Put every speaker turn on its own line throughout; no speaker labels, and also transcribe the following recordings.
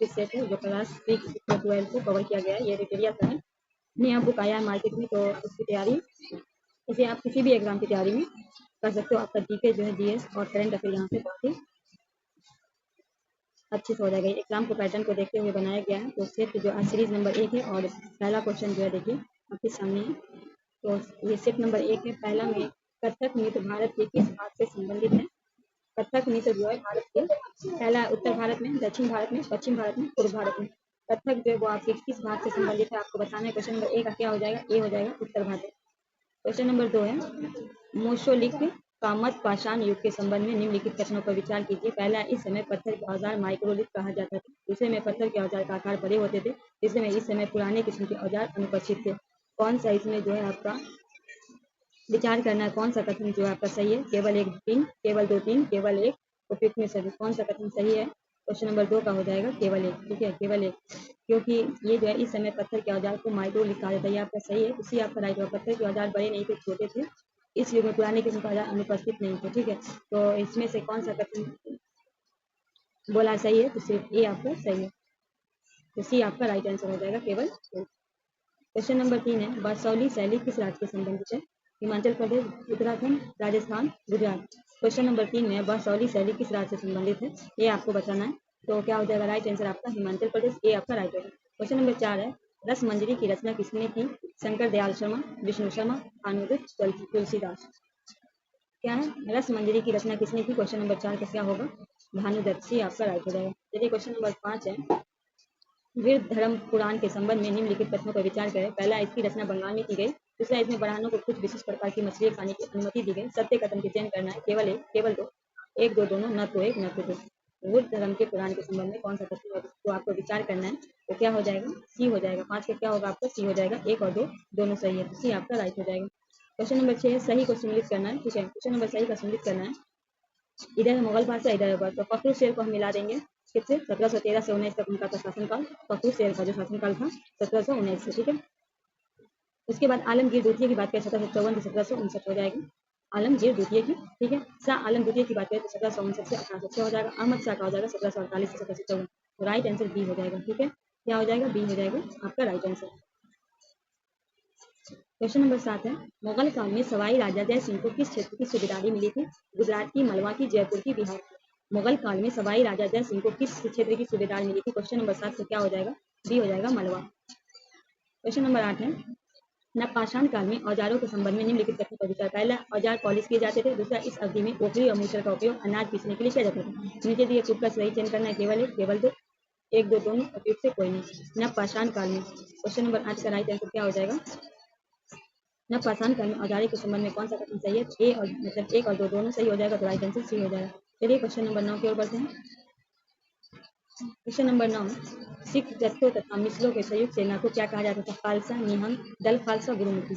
Practice set है जो class 6 से 12 को कवर किया गया है। ये रिटेरिया का है, नया बुक आया है मार्केट में, तो उसकी तैयारी इसे आप किसी भी एग्जाम की तैयारी में कर सकते हो। आपका जीके जो है, जीएस और करंट अफेयर यहाँ से बहुत ही अच्छे से हो जाएगा। एग्जाम को पैटर्न को देखते हुए बनाया गया है। तो सेट जो आज सीरीज नंबर 1 है और पहला क्वेश्चन जो है देखिए आपके सामने है। तो ये सेट नंबर 1 है। पहला में कथक नृत्य भारत के किस भाग से संबंधित है? कथक नृत्य जो है भारत के पहला उत्तर भारत में, दक्षिण भारत में, पश्चिम भारत में, पूर्व भारत में। कथक जो है वो आपके किस भाग से संबंधित है आपको बताना है। क्वेश्चन नंबर 1 का क्या हो जाएगा? ए हो जाएगा उत्तर भारत। क्वेश्चन नंबर 2 है मोशोलिक का मध्य पाषाण युग के संबंध में निम्नलिखित कथनों पर विचार कीजिए। पहला, इस समय पत्थर के औजार माइक्रोलिथ कहा जाता था। दूसरे में पत्थर के औजार का आकार बड़े होते थे। तीसरे में इस समय पुराने किस्म के औजार अनुपस्थित थे। कौन सा इसमें जो है आपका विचार करना है, कौन सा कथन जो है आपका सही है? केवल 1 3, केवल 2 3, केवल 1 उपयुक्त में सभी। कौन सा कथन सही है? क्वेश्चन नंबर 2 का हो जाएगा केवल 1। ठीक है, केवल 1, क्योंकि ये जो है इस समय पत्थर के औजार को माइक्रोलिथ कहा जाता है। ये आपका सही है, इसी आपका राइट होगा। पत्थर के औजार बड़े नहीं थे, छोटे थे। इस युग में पुराने किस्म के औजार अनुपस्थित नहीं थे। ठीक है, तो इसमें से कौन सा कथन बोला सही है? तो सिर्फ ए आपका सही है, तो सी आपका राइट आंसर हो जाएगा, केवल 2। क्वेश्चन नंबर 3 है बारसौली शैली किस राज्य से संबंधित है? हिमाचल प्रदेश, उत्तराखंड, राजस्थान, गुजरात। क्वेश्चन नंबर 3 में बारसौली शैली किस राज्य से संबंधित है, ये आपको बताना है। तो क्या हो जाएगा राइट आंसर आपका? हिमाचल प्रदेश, ए आपका राइट होगा। क्वेश्चन नंबर 4 है रस मंजरी की रचना किसने की? शंकर दयाल शर्मा, विष्णु शर्मा, भानुदत्त, तुलसीदास। क्या है? रस मंजरी की रचना किसने की? क्वेश्चन नंबर 4 का क्या होगा? भानुदत्त, सी आपका राइट हो जाएगा। चलिए क्वेश्चन नंबर 5 है वीर धर्म पुराण के संबंध में निम्नलिखित कथनों पर विचार करें। पहला, इसकी रचना बंगाल में की गई। दूसरा, इसमें ब्राह्मणों को कुछ विशिष्ट प्रकार की मछलियां खाने की अनुमति दी गई। सत्य कथन के चयन करना है, केवल 1, केवल 2, 1 2 दोनों, न तो 1 न तो 2। बुद्ध धर्म के पुराण के संबंध में कौन सा कथन है तो आपको विचार करना है। तो क्या हो जाएगा? सी हो जाएगा। 5 का क्या होगा आपका? सी हो जाएगा। 1 और 2 दोनों सही है, तो सी आपका राइट हो जाएगा। क्वेश्चन नंबर 6 सही को सम्मिलित करना है। ठीक है, क्वेश्चन नंबर सही का सम्मिलित करना है। इधर है मुगल बादशाह, इधर है अकबर। तो फखरुल शेर को हम मिला देंगे किससे? 1713 से 19 तक उनका था शासनकाल। फखरुल शेर का जो शासनकाल था 1719 से। ठीक है, उसके बाद आलमगीर द्वितीय की बात करें 1754 से 1759 हो जाएगी आलमगीर द्वितीय की। ठीक है, शाह आलम द्वितीय की बात करें तो 1759 से 1806 हो जाएगा। अहमद शाह का हो जाएगा 1748 से 1754। तो राइट आंसर बी हो जाएगा। ठीक है, क्या हो जाएगा? बी हो जाएगा आपका राइट आंसर। क्वेश्चन नंबर 7 है मुगल काल में सवाई राजा जय सिंह को किस क्षेत्र की सूबेदारी मिली थी? गुजरात की, मलवा की, जयपुर की, बिहार की। मुगल काल में सवाई राजा जय सिंह को किस क्षेत्र की सूबेदारी मिली थी? क्वेश्चन नंबर 7 से क्या हो जाएगा? बी हो जाएगा, मलवा। क्वेश्चन नंबर 8 है नवपाषाण काल में औजारों के संबंध में निम्नलिखित कथनों पर विचार। पहला, औजार पॉलिश किए जाते थे। दूसरा, इस अवधि में ओखली और मूसल का उपयोग अनाज पीसने के लिए किया जाता था। नीचे दिए तुक का सही चयन करना है, केवल 1, केवल 2, 1 2 दोनों उपयुक्त से कोई नहीं। नवपाषाण काल में क्वेश्चन नंबर 8 का राइट आंसर क्या हो जाएगा? नवपाषाण काल में औजारों के संबंध में कौन सा कथन सही है? ए और मतलब 1 और 2 दोनों सही हो जाएगा, तो राइट आंसर सी हो जाएगा। चलिए क्वेश्चन नंबर 9 की ओर बढ़ते हैं। क्वेश्चन नंबर 9 सिख जत्थों तथा मिसलों के संयुक्त सेना को क्या कहा जाता था? खालसा, निहंग, दल खालसा, गुरुमुखी।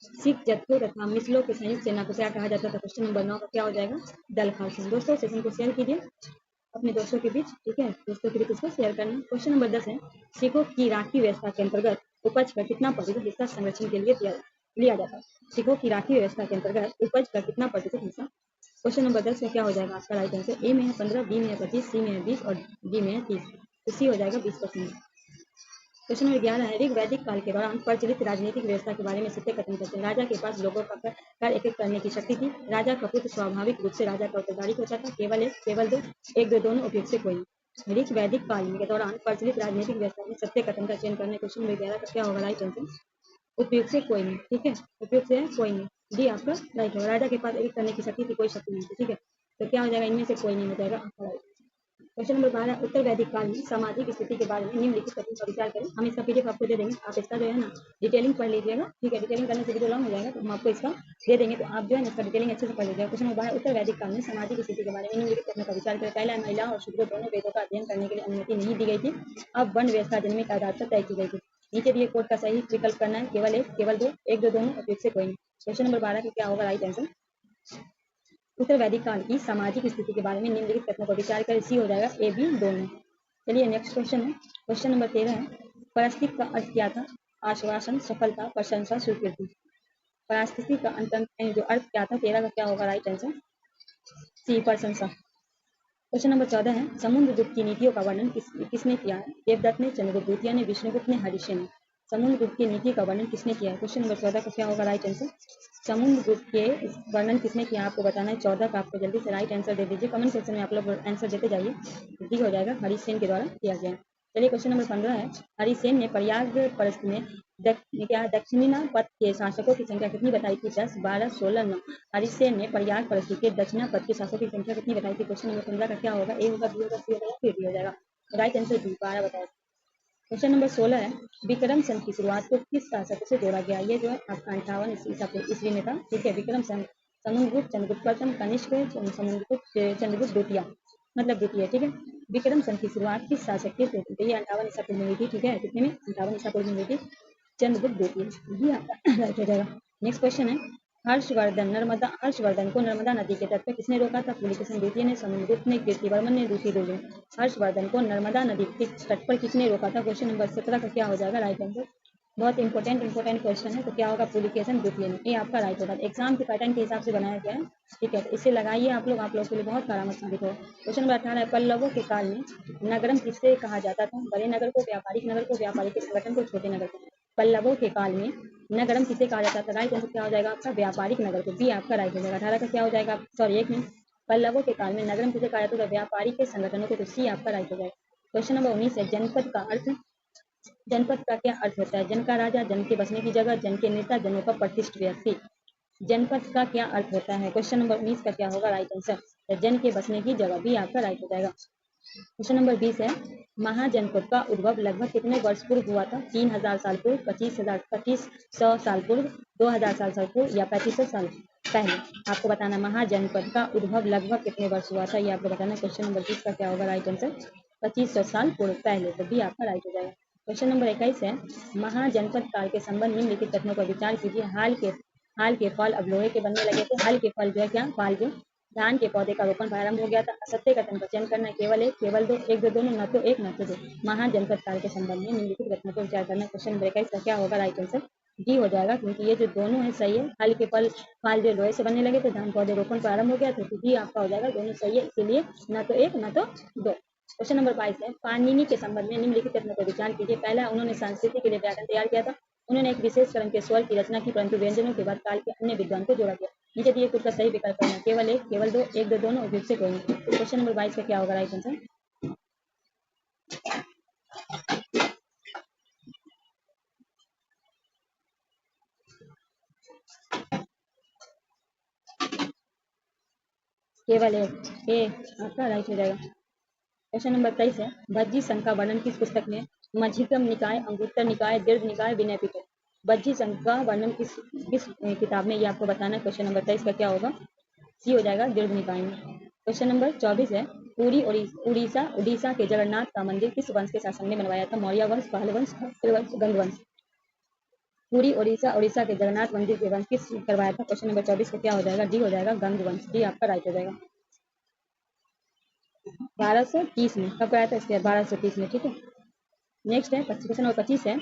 सिख जत्थों तथा मिसलों के संयुक्त सेना को क्या कहा जाता था? क्वेश्चन नंबर 9 का क्या हो जाएगा? दल खालसा। दोस्तों सेशन को शेयर कीजिए अपने दोस्तों के बीच। ठीक है, दोस्तों के बीच इसको शेयर करना। क्वेश्चन नंबर 10 है सिखों की राखी व्यवस्था के अंतर्गत उपज का कितना प्रतिशत हिस्सा संरक्षण के लिए लिया जाता है? सिखों की राखी व्यवस्था के अंतर्गत उपज का कितना प्रतिशत हिस्सा? क्वेश्चन नंबर 10 में क्या हो जाएगा आपका राइट आंसर? ए में है 15, बी में है 25, सी में है 20 और डी में है 30। तो सी हो जाएगा 20%। क्वेश्चन नंबर 11 है ऋग वैदिक काल के दौरान प्रचलित राजनीतिक व्यवस्था के बारे में सत्य कथन करते हैं। राजा के पास लोगों का कर एकत्रित करने की शक्ति थी। राजा का पुत्र स्वाभाविक रूप से राजा का उत्तरदारी होता था। केवल 1, केवल 2, 1 2 दोनों उपयुक्त से कोई नहीं। ऋग वैदिक काल के दौरान प्रचलित राजनीतिक व्यवस्था में सत्य कथन का चयन करने। क्वेश्चन नंबर 11 का क्या होगा राइट आंसर? उपयुक्त से कोई नहीं। ठीक है, उपयुक्त से कोई नहीं, डी आपका राइट होगा। राजा के पास एक करने की शक्ति थी, कोई शक्ति नहीं थी। ठीक है, तो क्या हो जाएगा? इनमें से कोई नहीं हो जाएगा आपका राइट। क्वेश्चन नंबर 12 उत्तर वैदिक काल में सामाजिक स्थिति के बारे में निम्नलिखित कथन पर विचार करें। हम इसका पीडीएफ आपको दे देंगे, आप इसका जो है ना डिटेलिंग पढ़ लीजिएगा। ठीक है, डिटेलिंग करने से वीडियो लॉन्ग हो जाएगा, तो हम आपको इसका दे देंगे, तो आप जो है ना इसका डिटेलिंग अच्छे से पढ़ लीजिएगा। क्वेश्चन नंबर 12 उत्तर वैदिक काल में सामाजिक स्थिति के बारे में निम्नलिखित कथनों पर विचार करें। पहला, महिलाओं और शूद्रों दोनों वेदों का अध्ययन करने के लिए अनुमति नहीं दी गई थी। अब वर्ण व्यवस्था जन्मी के आधार पर तय की गई थी। नीचे दिए कोड का सही विकल्प करना है, केवल 1, केवल 2, 1 2 दोनों उपयुक्त से कोई नहीं। क्वेश्चन नंबर 12 का क्या होगा राइट आंसर? उत्तर वैदिक काल की सामाजिक स्थिति के बारे में निम्नलिखित कथनों पर विचार करें। सी हो जाएगा, ए बी दोनों। चलिए नेक्स्ट क्वेश्चन है क्वेश्चन नंबर 13 है परिस्थिति का अर्थ क्या था? आश्वासन, सफलता, प्रशंसा, स्वीकृति। परिस्थिति का अंत जो अर्थ क्या था 13 का क्या होगा राइट आंसर? सी प्रशंसा। क्वेश्चन नंबर 14 है समुद्रगुप्त की नीतियों का वर्णन किसने किया है? देवदत्त ने, चंद्रगुप्त द्वितीय ने, विष्णुगुप्त ने, हरीशेन ने। समुद्रगुप्त की नीति का वर्णन किसने किया है? क्वेश्चन नंबर 14 का क्या होगा राइट आंसर? समुद्रगुप्त के वर्णन किसने किया आपको बताना है। 14 का आपको जल्दी से राइट आंसर दे दीजिए, कमेंट सेक्शन में आप लोग आंसर देते जाइए। डी हो जाएगा, हरीशेन के द्वारा किया गया। चलिए क्वेश्चन नंबर 15 है हरीशेन ने प्रयाग परस्त में दक्षिणापथ के शासकों की संख्या कितनी बताई थी? 10, 12, 16, 9। हरीशेन ने प्रयाग परस्त के दक्षिणापथ के शासकों की संख्या कितनी बताई थी? क्वेश्चन नंबर 15 का क्या होगा? ए होगा, बी होगा, सी होगा, फिर डी हो जाएगा। राइट आंसर बी, 12 बताया। क्वेश्चन नंबर 16 है विक्रम संघ की शुरुआत को किस शासक से जोड़ा गया? ये जो है आपका 58 ईस्वी में था, ठीक है। विक्रम संघ समुद्रगुप्त, चंद्रगुप्त प्रथम, कनिष्क, समुद्रगुप्त, चंद्रगुप्त द्वितीय, मतलब द्वितीय, ठीक है। विक्रम संघ की शुरुआत किस शासक के से हुई थी? ये 58 ईसा पूर्व में हुई थी, ठीक है। कितने में? 58 ईसा पूर्व में हुई थी, चंद्रगुप्त द्वितीय। ये आपका राइट हो जाएगा। नेक्स्ट क्वेश्चन है हर्षवर्धन को नर्मदा नदी के तट पर किसने रोका था? पुलकेशिन द्वितीय ने, समुद्रगुप्त ने, कीर्तिवर्मन ने, दूसरी दो ने। हर्षवर्धन को नर्मदा नदी के तट पर किसने रोका था? क्वेश्चन नंबर 17 का क्या हो जाएगा राइट आंसर? बहुत इंपॉर्टेंट क्वेश्चन है, तो क्या होगा? पुलकेशिन द्वितीय ने। ये आपका राइट होगा। एग्जाम के पैटर्न के हिसाब से बनाया गया है, ठीक है। तो इसे लगाइए आप लोग के लिए बहुत करामत साबित होगा। क्वेश्चन नंबर 18 है पल्लवों के काल में नगरम किससे कहा जाता था? बड़े नगर को, व्यापारिक नगर को, व्यापारिक संगठन को, छोटे नगर को। पल्लवों के काल में नगरम किसे कहा जाता था? राइट आंसर क्या हो जाएगा आपका? व्यापारिक नगर को। बी आपका राइट हो जाएगा। 18 का क्या हो जाएगा? सॉरी, एक मिनट। पल्लवों के काल में नगरम किसे कहा जाता था? व्यापारिक के संगठनों को। तो सी आपका राइट हो जाएगा। क्वेश्चन नंबर 19 है जनपद का क्या अर्थ होता है? जन का राजा, जन के बसने की जगह, जन के नेता, जनों का प्रतिष्ठित व्यक्ति। जनपद का क्या अर्थ होता है? क्वेश्चन नंबर 19 का क्या होगा राइट आंसर? जन के बसने की जगह। भी आपका राइट हो जाएगा। क्वेश्चन नंबर 20 है महाजनपद का उद्भव लगभग कितने वर्ष पूर्व हुआ था? 3000 साल पूर्व, 2500 साल पूर्व, 2000 साल पूर्व, या 3500 साल पहले। आपको बताना महाजनपद का उद्भव लगभग कितने वर्ष हुआ था, ये आपको बताना। क्वेश्चन नंबर 20 का क्या होगा राइट आंसर? 2500 साल पूर्व पहले। तो भी आपका राइट हो जाएगा। क्वेश्चन नंबर 21 है महाजनपद काल के संबंध निम्नलिखित कथनों पर विचार कीजिए। हाल के फल अब लोहे के बनने लगे थे। हाल के फल जो है क्या? फाल जो धान के पौधे का रोपण प्रारंभ हो गया था। असत्य कथन का चयन करना है, केवल एक, केवल दो, एक दो दोनों, न तो एक न तो दो। महाजनपद काल के संबंध में निम्नलिखित कथनों पर विचार करना। क्वेश्चन नंबर 21 का क्या होगा राइट आंसर? डी हो जाएगा, क्योंकि ये जो दोनों है सही है। हाल के फाल जो लोहे से बनने लगे थे, धान पौधे रोपण प्रारंभ हो गया था, तो डी आपका हो जाएगा। दोनों सही है, इसीलिए न तो एक न तो दो। क्वेश्चन नंबर 22 है पाणिनि के संबंध में निम्नलिखित कथनों पर विचार कीजिए। पहला, उन्होंने संस्कृति के लिए व्याकरण तैयार किया था। उन्होंने एक विशेष क्रम के स्वर की रचना की, परंतु व्यंजनों के बाद काल के अन्य विद्वान को जोड़ा गया। नीचे दिए कुछ का सही विकल्प करना, केवल एक, केवल दो, एक दो दोनों, उपयुक्त से कोई नहीं। क्वेश्चन नंबर 22 का क्या होगा राइट आंसर? केवल एक, ए आपका राइट हो जाएगा। क्वेश्चन नंबर 23 है भज्जी संघ का वर्णन किस पुस्तक में? मध्यक्रम निकाय, अंगुत्तर निकाय, दीर्घ निकाय, विनय पिटक। भज्जी संघ का वर्णन किस किस किताब में, ये आपको बताना है। क्वेश्चन नंबर 23 का क्या होगा? सी हो जाएगा, दीर्घ निकाय में। क्वेश्चन नंबर 24 है पूरी उड़ीसा के जगन्नाथ का मंदिर किस वंश के शासन में बनवाया था? मौर्य वंश, पाल वंश, गंग वंश। पूरी उड़ीसा के जगन्नाथ मंदिर के वंश किस करवाया था? क्वेश्चन नंबर 24 का क्या हो जाएगा? डी हो जाएगा, गंग वंश। डी आपका राइट हो जाएगा। 1230 में कब कराया था? इसके 1230 में, ठीक है। नेक्स्ट है क्वेश्चन नंबर 25 है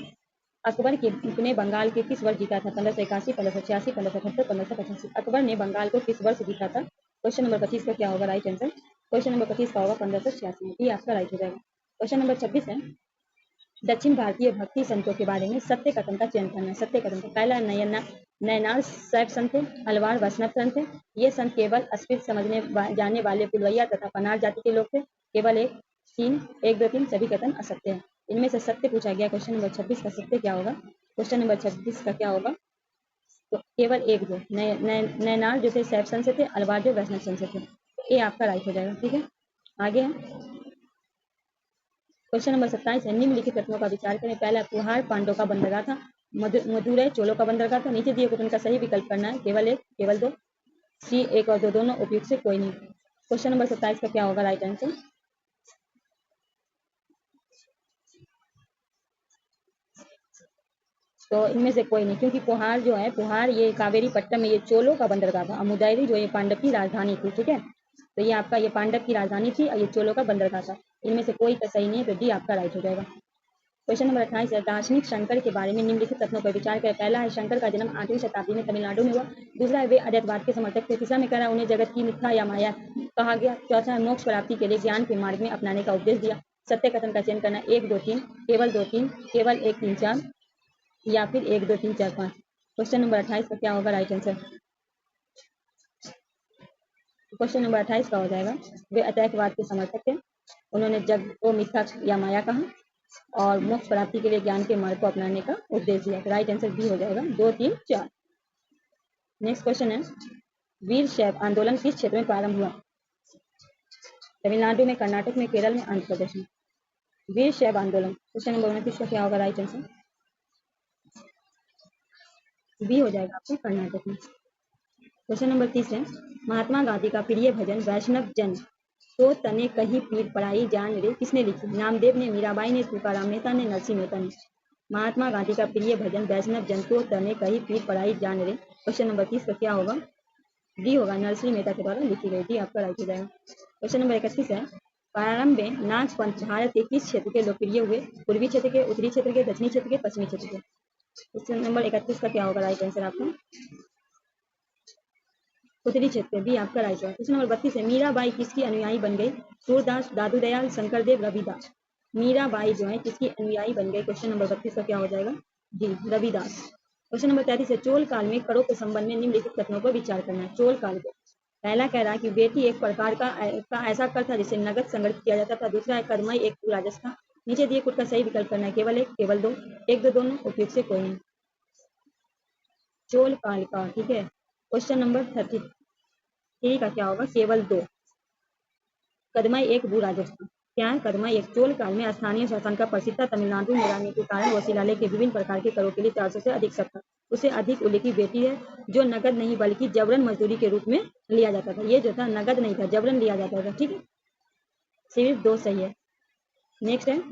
अकबर ने बंगाल के किस वर्ष जीता था? 1581, 1586, 1578, 1585। अकबर ने बंगाल को किस वर्ष जीता था? क्वेश्चन नंबर 25 का क्या होगा राइट आंसर? क्वेश्चन नंबर 25 का होगा 1586 में। ये आपका राइट हो जाएगा। क्वेश्चन नंबर 26 है दक्षिण भारतीय भक्ति संतों के बारे में सत्य कथन का चयन करना है। सत्य कथन का पहला, नयनार शैव संत थे, अलवार वैष्णव संत थे। ये संत केवल अस्पृश्य समझने जाने वाले पुलवैया तथा पनार जाति के लोग थे। केवल एक, 3, 1, 2, 3 सभी कथन असत्य है। इनमें से सत्य पूछा गया। क्वेश्चन नंबर 26 का सत्य क्या होगा? क्वेश्चन नंबर 26 का क्या होगा? तो केवल एक, जो नयनार जो थे शैव संत से थे, अलवार जो वैष्णव संत से थे। ये आपका राइट हो जाएगा, ठीक है। आगे है क्वेश्चन नंबर 27 है निम्नलिखित कथनों का विचार करें। पहला, पुहार पांडव का बंदरगाह था। मदुरै चोलों का बंदरगाह था। नीचे दिए कुछ का सही विकल्प करना है, केवल एक, केवल दो, सी, एक और दो दोनों, उपयुक्त से कोई नहीं। क्वेश्चन नंबर 27 का क्या होगा राइट आंसर? तो इनमें से कोई नहीं, क्योंकि पुहार जो है, पुहार ये कावेरी पट्टम में ये चोलों का बंदरगाह था। मुदायरी जो ये पांडव की राजधानी थी, ठीक है। तो ये आपका ये पांडव की राजधानी थी और ये चोलों का बंदरगाह था। इनमें से कोई का सही नहीं है, तो डी आपका राइट हो जाएगा। क्वेश्चन नंबर 28 है, दार्शनिक शंकर के बारे में निम्नलिखित तथ्यों पर विचार करें। पहला है, शंकर का जन्म 8वीं शताब्दी में तमिलनाडु में हुआ। दूसरा है, वे अद्वैतवाद के समर्थक थे। तीसरा में कह रहा है, उन्हें जगत की मिथ्या या माया कहा गया। चौथा है, मोक्ष प्राप्ति के लिए ज्ञान के मार्ग में अपनाने का उपदेश दिया। सत्य कथन का चयन करना, 1 2 3, केवल 2 3, केवल 1 3 4 या फिर 1 2 3 4 5। क्वेश्चन नंबर 28 का क्या होगा राइट आंसर? क्वेश्चन नंबर 28 का हो जाएगा, वे अद्वैतवाद के समर्थक थे, उन्होंने जग को मिथ्या या माया कहा और मोक्ष प्राप्ति के लिए ज्ञान के मार्ग को अपनाने का उपदेश दिया। राइट आंसर बी हो जाएगा, 2 3 4। नेक्स्ट क्वेश्चन है, वीर शैव आंदोलन किस क्षेत्र में प्रारंभ हुआ? तमिलनाडु में, कर्नाटक में, केरल में, आंध्र प्रदेश में। वीर शैव आंदोलन, क्वेश्चन नंबर 29 का क्या होगा राइट आंसर? बी हो जाएगा आपका, कर्नाटक में। क्वेश्चन नंबर 30 है, महात्मा गांधी का प्रिय भजन वैष्णव जन तो तने कही पीर पराई जान रे किसने लिखी? नामदेव ने, मीराबाई ने, तुकाराम मेहता ने, नरसिंह मेहता ने। महात्मा गांधी का प्रिय भजन वैष्णव जन तो तने कही पीर पराई जान रे। क्वेश्चन नंबर 30 का क्या होगा? डी होगा, नरसिंह मेहता के द्वारा लिखी गई। डी आपका राइट हो जाएगा। क्वेश्चन नंबर 31 है, प्रारंभ में नाच पंथ भारत के किस क्षेत्र के लोकप्रिय हुए? पूर्वी क्षेत्र के, उत्तरी क्षेत्र के, दक्षिणी क्षेत्र के, पश्चिमी क्षेत्र के। क्वेश्चन नंबर 31 का क्या होगा राइट आंसर आपका? उत्तरी क्षेत्र भी आपका राइट है। क्वेश्चन नंबर 32 है, मीराबाई किसकी अनुयायी बन गई? सूरदास, दादू दयाल, शंकरदेव, रविदास। मीराबाई जो है किसकी अनुयायी बन गई? क्वेश्चन नंबर 32 का क्या हो जाएगा? डी, रविदास। क्वेश्चन नंबर 33 है, चोल काल में करों के संबंध में निम्नलिखित कथनों पर विचार करना है। चोल काल को पहला कह रहा है कि बेटी एक प्रकार का ऐसा कर था जिसे नगद संग्रहित किया जाता था। दूसरा है, कदमई एक राजस्व था। नीचे दिए कुछ का सही विकल्प करना है, केवल एक, केवल दो, एक दो दोनों, उपयुक्त से कोई नहीं। चोल काल का, ठीक है। क्वेश्चन नंबर 33 का क्या होगा? केवल दो। कदमई एक भू राजस्व क्या है? कदमई एक चोल काल में स्थानीय शासन का प्रसिद्ध था। तमिलनाडु में रहने के कारण वसीलालय के विभिन्न प्रकार के करों के लिए 400 से अधिक सब था। उससे अधिक उल्लेखी बेटी है जो नगद नहीं बल्कि जबरन मजदूरी के रूप में लिया जाता था। ये जो था नगद नहीं था, जबरन लिया जाता था, ठीक है। सिर्फ 2 सही है। नेक्स्ट है,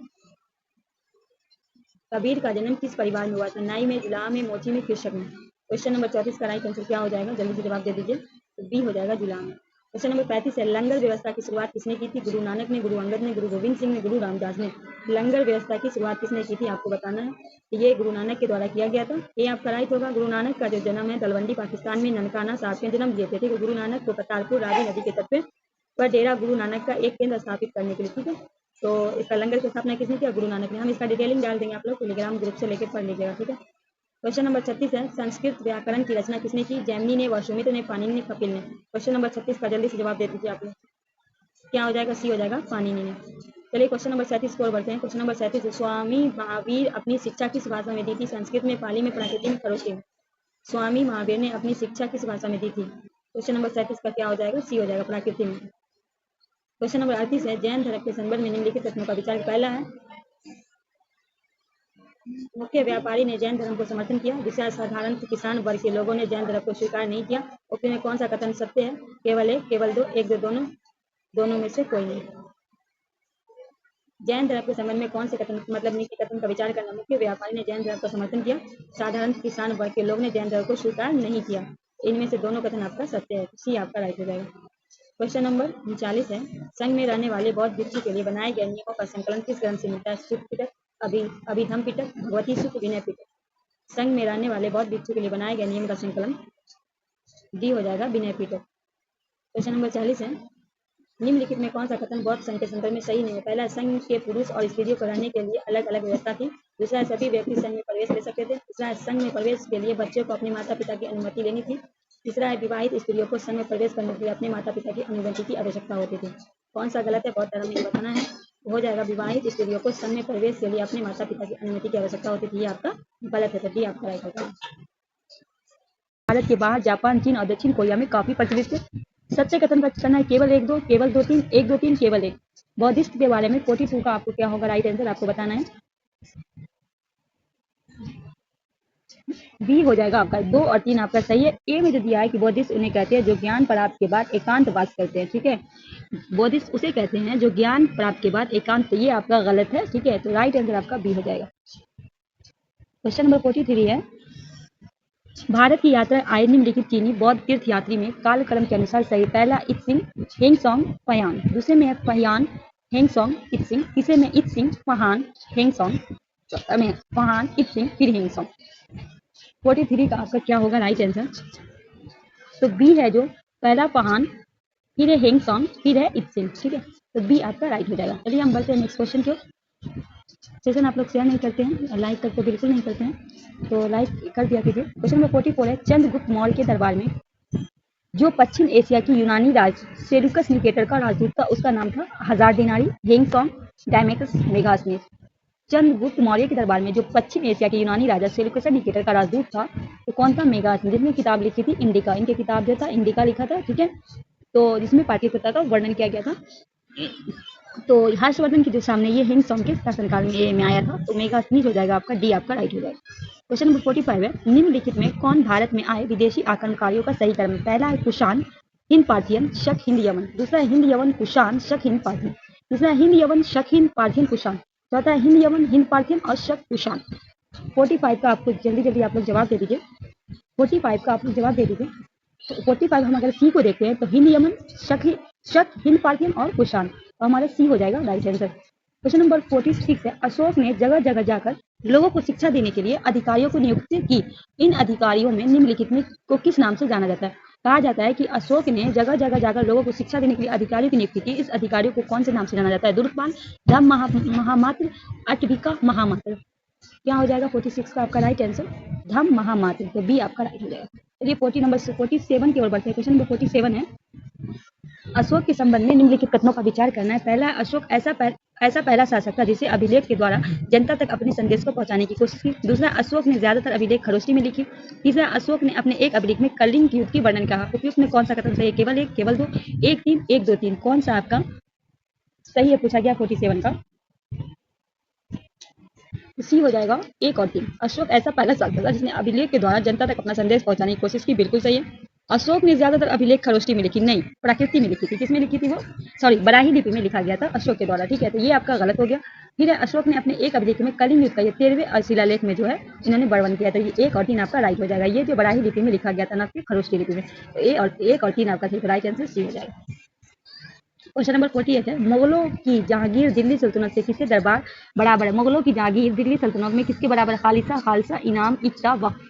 कबीर का जन्म किस परिवार में हुआ था? नाई में, जुलाहा में, मोची में, कृषक में। क्वेश्चन नंबर 34 का राइट आंसर क्या हो जाएगा? जल्दी से जवाब दे दीजिए। तो बी हो जाएगा, जुलाहा में। क्वेश्चन नंबर 35 है, लंगर व्यवस्था की शुरुआत किसने की थी? गुरु नानक ने, गुरु अंगद ने, गुरु गोविंद सिंह ने, गुरु रामदास ने। लंगर व्यवस्था की शुरुआत किसने की थी आपको बताना है। ये गुरु नानक के द्वारा किया गया था। ये आपका राइट होगा। गुरु नानक का जो जन्म है तलवंडी पाकिस्तान में ननकाना साहब के जन्म दिए थे, ठीक है। गुरु नानक को करतारपुर रावी नदी के तट पर डेरा गुरु नानक का एक केंद्र स्थापित करने के लिए, ठीक है। तो इसका लंगर की स्थापना किसने किया? गुरु नानक ने। हम इसका डिटेलिंग डाल देंगे, आप लोग टेलीग्राम ग्रुप से लेकर पढ़ लीजिएगा, ठीक है। क्वेश्चन नंबर 36 है, संस्कृत व्याकरण की रचना किसने की? जैमिनी ने, वसुमित्र ने, पाणिनि ने, कपिल ने। क्वेश्चन नंबर 36 का जल्दी से जवाब दे दीजिए आप लोग। क्या हो जाएगा? सी हो जाएगा, पाणिनि ने। चलिए क्वेश्चन नंबर 37 की ओर बढ़ते हैं। क्वेश्चन नंबर 37 है, स्वामी महावीर अपनी शिक्षा किस भाषा में दी थी? संस्कृत में, पाली में, प्राकृतिक में, खरोष्ठी में। स्वामी महावीर ने अपनी शिक्षा किस भाषा में दी थी? क्वेश्चन नंबर 37 का क्या हो जाएगा? सी हो जाएगा, प्राकृतिक में। क्वेश्चन नंबर 38 है, जैन धर्म के संबंध में निम्नलिखित तथ्यों का विचार। पहला है, मुख्य व्यापारी ने जैन धर्म को समर्थन किया। दूसरा, साधारण किसान वर्ग के लोगों ने जैन धर्म को स्वीकार नहीं किया। उक्त में कौन सा कथन सत्य है? केवल एक, केवल दो, एक दो दोनों, दोनों में से कोई नहीं। जैन धर्म के संबंध में कौन से कथन मतलब नीति कथन का विचार करना। मुख्य व्यापारी ने जैन धर्म का समर्थन किया। साधारण किसान वर्ग के लोग ने जैन धर्म को स्वीकार नहीं किया। इनमें से दोनों कथन आपका सत्य है। सी आपका राइट हो जाएगा। क्वेश्चन नंबर 39 है, संघ में रहने वाले बौद्ध भिक्षु के लिए बनाए गए नियमों का संकलन किस ग्रंथ से मिलता है? सुत्त पिटक, अभिधम पिटक, भगवती सूत्र, विनय पिटक। संघ में रहने वाले बौद्ध भिक्षु के लिए बनाए गए नियम का संकलन डी हो जाएगा, विनय पिटक। क्वेश्चन नंबर 40 है, निम्नलिखित में कौन सा कथन बौद्ध संघ के संदर्भ में सही नहीं है? पहला, संघ के पुरुष और स्त्रियों को रहने के लिए अलग अलग व्यवस्था थी। दूसरा, सभी व्यक्ति संघ में प्रवेश ले सकते थे। तीसरा, संघ में प्रवेश के लिए बच्चों को अपने माता पिता की अनुमति लेनी थी। तीसरा है, विवाहित स्त्रियों को संघ में प्रवेश करने के लिए अपने माता पिता की अनुमति की आवश्यकता होती थी। कौन सा गलत है बौद्ध धर्म में बताना है। हो जाएगा, विवाहित स्त्रियों को संघ में प्रवेश के लिए अपने माता पिता की अनुमति की आवश्यकता होती थी। ये आपका गलत है, तभी आपका राइट होगा। भारत के बाहर जापान, चीन और दक्षिण कोरिया में काफी प्रचलित है। सच्चे कथन का करना है, केवल एक दो, केवल दो तीन, एक दो तीन, केवल एक। बौद्धिस्ट के बारे में 42 का आपको क्या होगा राइट आंसर आपको बताना है। बी हो जाएगा आपका, 2 और 3 आपका सही है। ए में जो दिया है कि बौद्धिस्ट उन्हें कहते हैं जो ज्ञान प्राप्त के बाद एकांत वास करते हैं, ठीक है। बौद्धिस्ट उसे कहते हैं जो ज्ञान प्राप्त के बाद एकांत, ये आपका गलत है, ठीक है। तो राइट आंसर आपका बी हो जाएगा। क्वेश्चन नंबर 43 है, भारत की यात्रा आए निम्नलिखित चीनी बौद्ध तीर्थ यात्री में कालक्रम के अनुसार सही। पहला, इत्सिंग, हेंगसोंग, फयान। दूसरे में है फयान, हेंगसोंग, इत्सिंग। तीसरे में इत्सिंग, फहान, हेंगसोंग। चौथा में पहान, इप्सिन, फिर हिंगसोंग। 43 का आपका क्या होगा राइट आंसर? तो बी है जो पहला पहान, फिर है हिंगसोंग, फिर है इप्सिन। ठीक है, तो बी आपका राइट हो जाएगा। चलिए हम बढ़ते हैं नेक्स्ट क्वेश्चन की ओर। सेशन आप लोग शेयर नहीं करते हैं, लाइक करते बिल्कुल नहीं करते हैं, तो लाइक कर दिया कीजिए। क्वेश्चन नंबर 44 है, चंद्रगुप्त मौर्य के दरबार में जो पश्चिम एशिया की यूनानी राज सेल्यूकस निकेटर का राजदूत था, उसका नाम था हजार दिनारी, हिंगसोंग, डायमेकस, मेगासनीस। चंद्रगुप्त मौर्य के दरबार में जो पश्चिम एशिया के यूनानी राजा सेल्यूकस निकेटर का राजदूत था, तो कौन था? मेगासनीस, जिसने किताब लिखी थी इंडिका। इनके किताब जो था इंडिका लिखा था। ठीक है, तो जिसमें पाठ्यपुस्तक का वर्णन किया गया था। तो हर्षवर्धन के जो सामने ये हिंगसोंग के शासनकाल में आया था, तो मेगासनीस हो जाएगा आपका, डी आपका राइट हो जाएगा। क्वेश्चन नंबर 45 है, निम्नलिखित में कौन भारत में आए विदेशी आक्रमणकारियों का सही क्रम? पहला है कुषाण, हिंद पार्थियन, शक, हिंद यवन। दूसरा है हिंद यवन, कुषाण, शक, हिंद पार्थियन। तीसरा है हिंद यवन, शक, हिंद पार्थियन, कुषाण। चौथा है हिंद यवन, हिंद पार्थियन और शक, कुषाण। 45 का आपको जल्दी जल्दी आप लोग जवाब दे दीजिए। 45 का आप लोग जवाब दे दीजिए। तो 45 हम अगर सी को देखते हैं तो हिंद यमन, शक, हिंद पार्थियन और कुषाण, तो हमारा सी हो जाएगा राइट आंसर। क्वेश्चन नंबर 46 है, अशोक ने जगह जगह जाकर लोगों को शिक्षा देने के लिए अधिकारियों को नियुक्त की। इन अधिकारियों में निम्नलिखित में को किस नाम से जाना जाता है? कहा जाता है कि अशोक ने जगह जगह जाकर लोगों को शिक्षा देने के लिए अधिकारियों की नियुक्ति की। इस अधिकारियों को कौन से नाम से जाना जाता है? दुर्गपाल, धम्म महामात्र, अटविका महामात्र। क्या हो जाएगा 46 का आपका राइट आंसर? धम्म महामात्र, तो बी आपका राइट हो जाएगा। चलिए 47 की ओर बढ़ते हैं। क्वेश्चन नंबर 47 है, अशोक के संबंध में निम्नलिखित कथनों का विचार करना है। पहला, अशोक ऐसा पहला शासक था जिसे अभिलेख के द्वारा जनता तक अपने संदेश को पहुंचाने की कोशिश की। दूसरा, अशोक ने ज्यादातर अभिलेख खरोष्टी में लिखी। तीसरा, अशोक ने अपने एक अभिलेख में कलिंग युद्ध की वर्णन कहा। उपयुक्त में कौन सा कथन सही है? केवल एक, केवल दो, एक तीन, एक दो तीन, कौन सा आपका सही है पूछा गया 47 का? सी हो जाएगा एक और तीन। अशोक ऐसा पहला शासक था जिसने अभिलेख के द्वारा जनता तक अपना संदेश पहुंचाने की कोशिश की, बिल्कुल सही है। अशोक ने ज्यादातर अभिलेख खरोष्टी में लिखी, नहीं प्राकृति में लिखी थी। किसमें लिखी थी वो? सॉरी, बराही लिपि में लिखा गया था अशोक के द्वारा। ठीक है, तो ये आपका गलत हो गया। फिर है, अशोक ने अपने एक अभिलेख में कलिंग युद्ध का ये 13वें शिलालेख में जो है इन्होंने वर्णन किया था। ये एक और तीन आपका राइट हो जाएगा। ये जो बराही लिपि में लिखा गया था ना कि खरोष्टी लिपि में, तो एक और तीन आपका राइट आंसर सी हो जाएगा। क्वेश्चन नंबर 48 है, मुगलों की जहांगीर दिल्ली सल्तनत से किसके दरबार बराबर है? मुगलों की जहांगीर दिल्ली सल्तनत में किसके बराबर? खालसा, इनाम, इक्ता, वक्फ।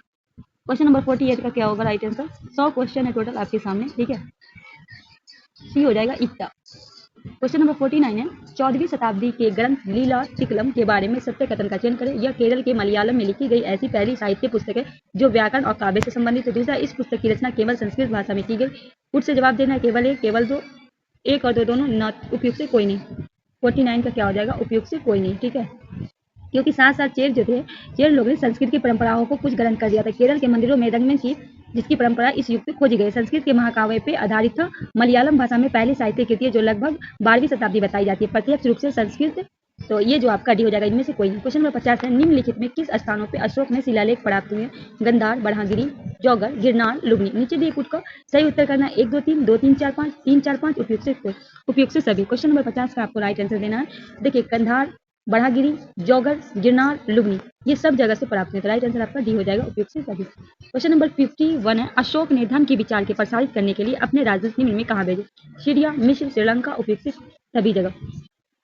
क्वेश्चन नंबर 48 का क्या होगा राइट आंसर? 100 क्वेश्चन है टोटल आपके सामने। ठीक है, सी हो जाएगा इक्ता। क्वेश्चन नंबर 49 है, 14वीं शताब्दी के ग्रंथ लीला तिकलम के बारे में सत्य कथन का चयन करें। यह केरल के मलयालम में लिखी गई ऐसी पहली साहित्य पुस्तक है जो व्याकरण और काव्य से संबंधित है। दूसरा, इस पुस्तक की रचना केवल संस्कृत भाषा में की गई। खुद से जवाब देना है, केवल एक, केवल दो, एक और दो दोनों, न उपयुक्त से कोई नहीं। 49 का क्या हो जाएगा? उपयुक्त से कोई नहीं। ठीक है, क्योंकि साथ साथ चेर लोगों ने संस्कृत की परंपराओं को कुछ ग्रहण कर दिया था। केरल के मंदिरों में रंगमंच की जिसकी परंपरा इस युग से खोजी गई, संस्कृत के महाकाव्य पे आधारित था। मलयालम भाषा में पहली साहित्य कृति है जो लगभग 12वीं शताब्दी बताई जाती है, प्रत्यक्ष रूप से संस्कृत। तो ये जो आपका डी हो जाएगा, इनमें से कोई नहीं। क्वेश्चन नंबर 50 है, निम्नलिखित में किस स्थानों पे अशोक ने शिलालेख प्राप्त हुए? गंधार, बढ़ागिरी, जौगर, गिरनार, लुबनी। नीचे दिए कुछ का सही उत्तर करना है, 1 2 3, 2 3 4 5, 3 4 5, उपयुक्त से सभी। क्वेश्चन नंबर 50 का आपको राइट आंसर देना है। देखिए, कंधार, बढ़ागिरी, जौगर, गिरनार, लुबनी, ये सब जगह से प्राप्त है, तो राइट आंसर आपका डी हो जाएगा, उपयुक्त से सभी। क्वेश्चन नंबर 51 है, अशोक ने धर्म के विचार के प्रसारित करने के लिए अपने राजदूत निम्न में कहाँ भेजे? सीरिया, मिस्र, श्रीलंका, उपयुक्त से सभी जगह।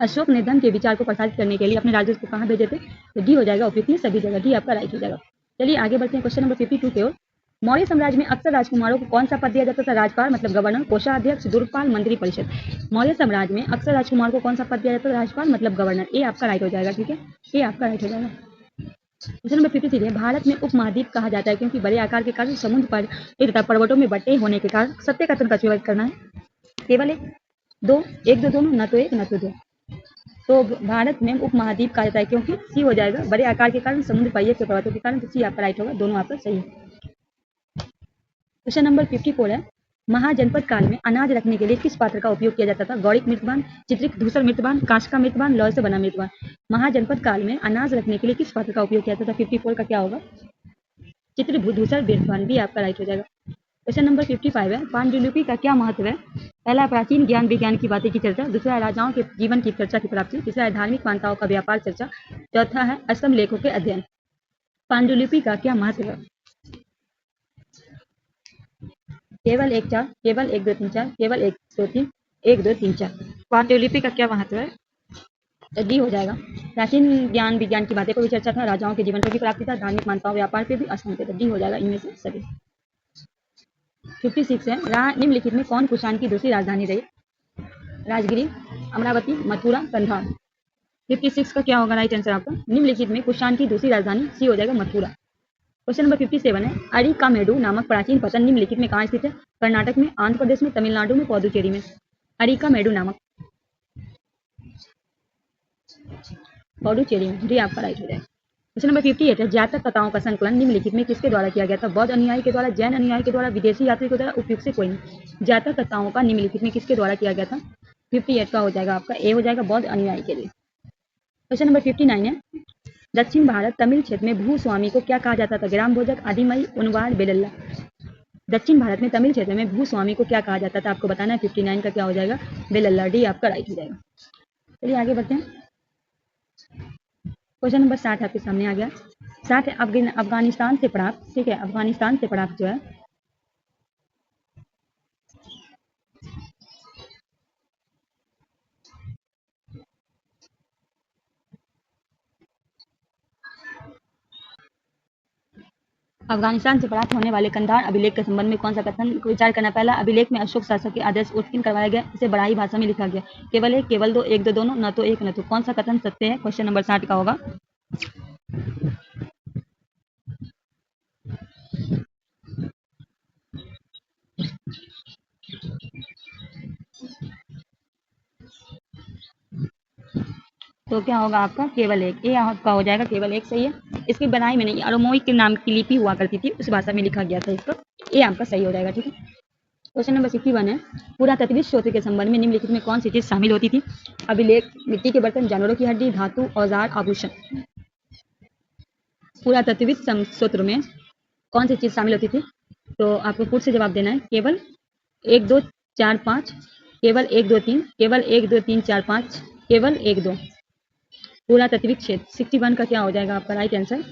अशोक ने धर्म के विचार को प्रसारित करने के लिए अपने राजदूत को कहाँ भेजे थे? तो डी हो जाएगा, उपयुक्त में सभी जगह, डी आपका राइट हो जाएगा। चलिए आगे बढ़ते हैं क्वेश्चन नंबर 52 की ओर। मौर्य साम्राज्य में अक्सर राजकुमारों को कौन सा पद दिया जाता था? राजपाल मतलब गवर्नर, कोषाध्यक्ष, दुर्गपाल, मंत्री परिषद। मौर्य साम्राज्य में अक्सर राजकुमार को कौन सा पद दिया जाता है? राजपाल मतलब गवर्नर। ए आपका राइट हो जाएगा। ठीक है, ए आपका राइट हो जाएगा। क्वेश्चन नंबर 53 है, भारत में उपमहाद्वीप कहा जाता है क्योंकि बड़े आकार के कारण, समुद्र पर तथा पर्वतों में बटे होने के कारण। सत्य कथन का चयन करना है, केवल एक, दो, एक दो दोनों, न तो एक न तो दो। तो भारत में उपमहाद्वीप कहा जाता है क्योंकि सी हो जाएगा, बड़े आकार के कारण, समुद्र पर के पर्वतों के कारण, तो सी आपका राइट होगा, दोनों आपका सही है। क्वेश्चन नंबर 54 है, महाजनपद काल में अनाज रखने के लिए किस पात्र का उपयोग किया जाता था? गौड़िक मृतबान, चित्रिक धूसर मृतबान, कांच का मृतबान, लौह से बना मृतबान। महाजनपद काल में अनाज रखने के लिए किस पात्र का उपयोग किया जाता था? 54 का क्या होगा? चित्र धूसर मृतबान, भी आपका राइट हो जाएगा। क्वेश्चन नंबर 55 है, पांडुलिपि का क्या महत्व है? पहला, प्राचीन ज्ञान विज्ञान की बातें की चर्चा। दूसरा, राजाओं के जीवन की चर्चा की प्राप्ति। तीसरा है धार्मिक मान्यताओं का व्यापार चर्चा। चौथा है असम लेखों के अध्ययन। पांडुलिपि का क्या महत्व है? केवल 1 4, केवल 1 2 3 4, केवल 1 2 3, 1 2 3 4। पांडुलिपि का क्या महत्व है? तो डी हो जाएगा। प्राचीन ज्ञान विज्ञान की बातें पर भी चर्चा था, राजाओं के जीवन पर भी प्राप्ति था, धार्मिक मान्यताओं व्यापार पे भी असंख्य था। डी हो जाएगा इनमें से सभी। 56 है, निम्नलिखित में कौन कुषाण की दूसरी राजधानी रही? राजगिरी, अमरावती, मथुरा, कंधार। 56 का क्या होगा राइट आंसर आपका? निम्नलिखित में कुषाण की दूसरी राजधानी सी हो जाएगा मथुरा। क्वेश्चन नंबर 57 है, अरिकामेडु नामक प्राचीन पत्तन निम्नलिखित में कहाँ स्थित है? कर्नाटक में, आंध्र प्रदेश में, तमिलनाडु में, पुडुचेरी में। अरिकामेडु नामक पुडुचेरी में। डी आपका राइट हो जाएगा। क्वेश्चन नंबर 58 है, जातक कथाओं का संकलन निम्नलिखित में किसके द्वारा किया गया था? बौद्ध अनुयायी के द्वारा, जैन अनुयायी के द्वारा, विदेशी यात्री के द्वारा, उपयुक्त से कोई नहीं। जातक कथाओं का निम्नलिखित में किसके द्वारा किया गया था? 58 का हो जाएगा आपका ए हो जाएगा, बौद्ध अनुयायी के लिए। क्वेश्चन नंबर 59 है, दक्षिण भारत तमिल क्षेत्र में भूस्वामी को क्या कहा जाता था? ग्राम भोजक, आदिमई, उनवाड़, बेलल्ला। दक्षिण भारत में तमिल क्षेत्र में भूस्वामी को क्या कहा जाता था? आपको बताना है। 59 का क्या हो जाएगा? बेलल्ला। डी आपका राइट हो जाएगा। चलिए आगे बढ़ते हैं। क्वेश्चन नंबर 60 आपके सामने आ गया। 60 अफगानिस्तान से प्राप्त, ठीक है, अफगानिस्तान से प्राप्त जो है अफगानिस्तान से प्राप्त होने वाले कंधार अभिलेख के संबंध में कौन सा कथन को विचार करना? पहला, अभिलेख में अशोक शासक के आदेश उत्कीर्ण करवाया गया, इसे बड़ाई भाषा में लिखा गया। केवल एक, केवल दो, एक दो दोनों, न तो एक न तो। कौन सा कथन सत्य है? क्वेश्चन नंबर 60 का होगा। तो क्या होगा आपका? केवल एक। ए आपका हो जाएगा, केवल एक सही है। इसकी बनाई में नहीं, अरोमोई के नाम की लिपि हुआ करती थी, उस भाषा में लिखा गया था इसको। ए आपका सही हो जाएगा, ठीक है। क्वेश्चन नंबर 61 है, पुरातत्वीय स्रोत के संबंध में निम्नलिखित में कौन सी चीज शामिल होती थी? अभिलेख, मिट्टी के बर्तन, जानवरों की हड्डी, धातु, औजार, आभूषण। पुरातत्वीय स्रोत में कौन सी चीज शामिल होती थी? तो आपको खुद से जवाब देना है। केवल 1 2 4 5, केवल 1 2 3, केवल 1 2 3 4 5, केवल 1 2। पुरातत्वीय क्षेत्र 61 का क्या हो जाएगा आपका राइट आंसर?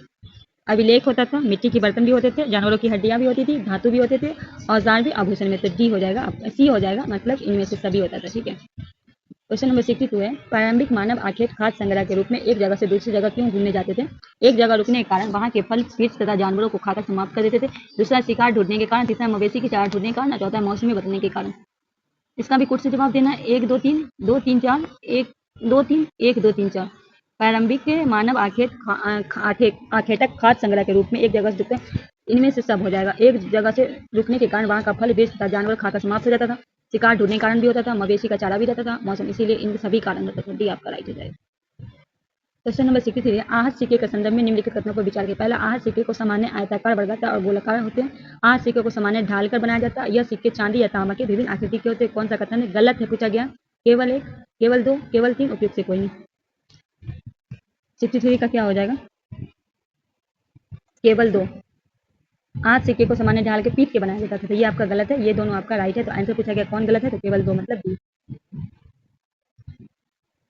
अभिलेख होता था, मिट्टी के बर्तन भी होते थे, जानवरों की हड्डियां भी होती थी, धातु भी होते थे, औजार भी, आभूषण में। तो डी हो जाएगा आपका, सी हो जाएगा, मतलब इनमें से सभी होता था, ठीक है। क्वेश्चन नंबर 62 है, प्रारंभिक मानव आखेट खाद्य संग्रह के रूप में एक जगह से दूसरी जगह क्यों घूमने जाते थे? एक जगह रुकने के कारण वहां के फल, वृक्ष तथा जानवरों को खाकर समाप्त कर देते थे। दूसरा, शिकार ढूंढने के कारण। तीसरा, मवेशी की चारा ढूंढने के कारण। चौथा, मौसम में बदलने के कारण। इसका भी कुछ से जवाब देना है। 1 2 3, 2 3 4, 1 2 3, 1 2 3 4। प्रारंभिक मानव आखेटक खाद्य संग्रह के रूप में एक जगह से रुकते हैं, इनमें से सब हो जाएगा। एक जगह से रुकने के कारण वहां का फल, वृक्ष तथा जानवर खाकर समाप्त हो जाता था। शिकार ढूंढने के कारण भी होता था, मवेशी का चारा भी रहता था, मौसम, इसीलिए इन सभी कारण होता था। डी आपका राइट हो जाएगा। क्वेश्चन नंबर 63 है, आहत सिक्के के संदर्भ में निम्नलिखित कथनों पर विचार करें। पहला, आहत सिक्के को सामान्य आयताकार, वर्गाकार और गोलाकार होते हैं। आहत सिक्के को सामान्य ढालकर बनाया जाता है। यह सिक्के चांदी या तांबा के विभिन्न आकृति के होते हैं। कौन सा कथन है? गलत है, पूछा गया। केवल एक, केवल दो, केवल तीन, उपयुक्त से कोई नहीं। 63 का क्या हो जाएगा? केवल दो। आहत सिक्के को सामान्य ढाल के पीट के बनाया जाता था, तो ये आपका गलत है, ये दोनों आपका राइट है। तो आंसर पूछा गया कौन गलत है? तो केवल दो, मतलब बी।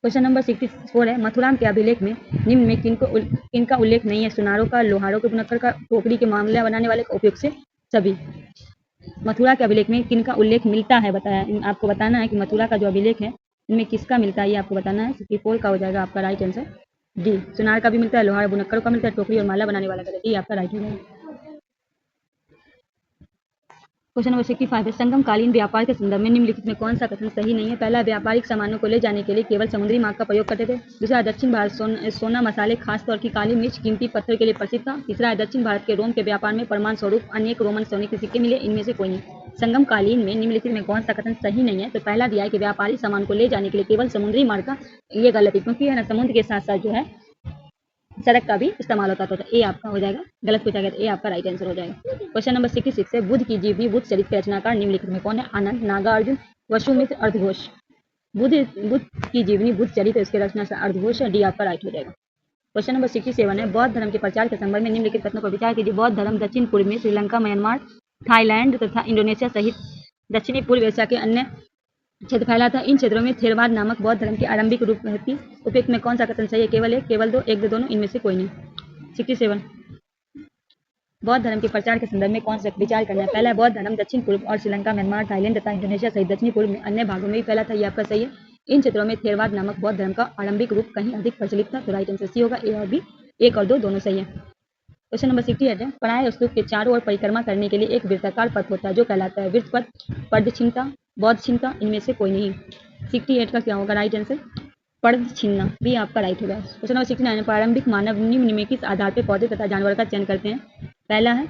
क्वेश्चन नंबर 64 है, मथुरा के अभिलेख में निम्न में किनका उल्लेख नहीं है? सुनारों का, लोहारों के बुनकर का, टोकरी के मामला बनाने वाले का, उपयुक्त से सभी। मथुरा के अभिलेख में किनका उल्लेख मिलता है? बताया आपको, बताना है कि मथुरा का जो अभिलेख है इनमें किसका मिलता है, ये आपको बताना है। 64 का हो जाएगा आपका राइट आंसर डी। सुनार का भी मिलता है, लोहार बुनक्करों का मिलता है, टोकरी और माला बनाने वाला का, डी आपका राइट हो जाएगा। क्वेश्चन नंबर 65 है, संगम कालीन व्यापार के संदर्भ में निम्नलिखित में कौन सा कथन सही नहीं है? पहला, व्यापारिक सामानों को ले जाने के लिए केवल समुद्री मार्ग का प्रयोग करते थे। दूसरा, दक्षिण भारत सोना, मसाले, खासतौर की काली मिर्च, कीमती पत्थर के लिए प्रसिद्ध था। तीसरा, दक्षिण भारत के रोम के व्यापार में प्रमाण स्वरूप अनेक रोमन सोने के सिक्के मिले, इनमें से कोई नहीं। संगम कालीन में निम्नलिखित में कौन सा कथन सही नहीं है? तो पहला दिया है कि व्यापारिक सामान को ले जाने के लिए केवल समुद्री मार्ग का, ये गलत है, क्योंकि है ना, समुद्र के साथ साथ जो है सड़क का भी इस्तेमाल होता था। ए आपका हो जाएगा, गलत पूछा गया, ए आपका राइट आंसर हो जाएगा। क्वेश्चन नंबर 66 है, बुद्ध की जीवनी, बुद्ध चरित्र के रचनाकार निम्नलिखित में कौन है? आनंद, नागार्जुन, वसुमित्र, अर्धघोष। बुद्ध की जीवनी, बुद्ध चरित्र, इसके रचना से अर्धघोष। डी आपका राइट हो जाएगा। क्वेश्चन नंबर 67 है, बौद्ध धर्म के प्रचार के संबंध में निम्नलिखित कथनों पर विचार कीजिए। बौद्ध धर्म दक्षिण पूर्व में श्रीलंका, म्यांमार, थाईलैंड तथा इंडोनेशिया सहित दक्षिणी पूर्व एशिया के अन्य क्षेत्र फैला था। इन क्षेत्रों में थेरवाद नामक बौद्ध धर्म की आरंभिक रूप थी। उपयुक्त में कौन सा कथन सही है? केवल एक, केवल दो, एक दो दोनों, इनमें से कोई नहीं। 67, बौद्ध धर्म के प्रचार के संदर्भ में कौन सा विचार करना है? पहला, बौद्ध धर्म दक्षिण पूर्व और श्रीलंका, म्यांमार, थाईलैंड तथा इंडोनेशिया सहित दक्षिणी पूर्व में अन्य भागों में भी फैला था, ये आपका सही है। इन क्षेत्रों में थेरवाद नामक बौद्ध धर्म का आरंभिक रूप कहीं अधिक प्रचलित था। तो राइट आंसर सी होगा, ए और बी, 1 और 2 दोनों सही है। क्वेश्चन नंबर 68 है, प्राय स्तूप के चारों ओर परिक्रमा करने के लिए एक वृत्ताकार पथ होता है जो कहलाता है वृत्त पथ, प्रदक्षिणता, बौद्ध छिन्नता, इनमें से कोई नहीं। 68 का क्या होगा राइट आंसर, प्रदक्षिणा, भी आपका राइट होगा। क्वेश्चन नंबर 69 है, प्रारंभिक मानव निम्न में किस आधार पर पौधे तथा जानवर का चयन करते हैं। पहला है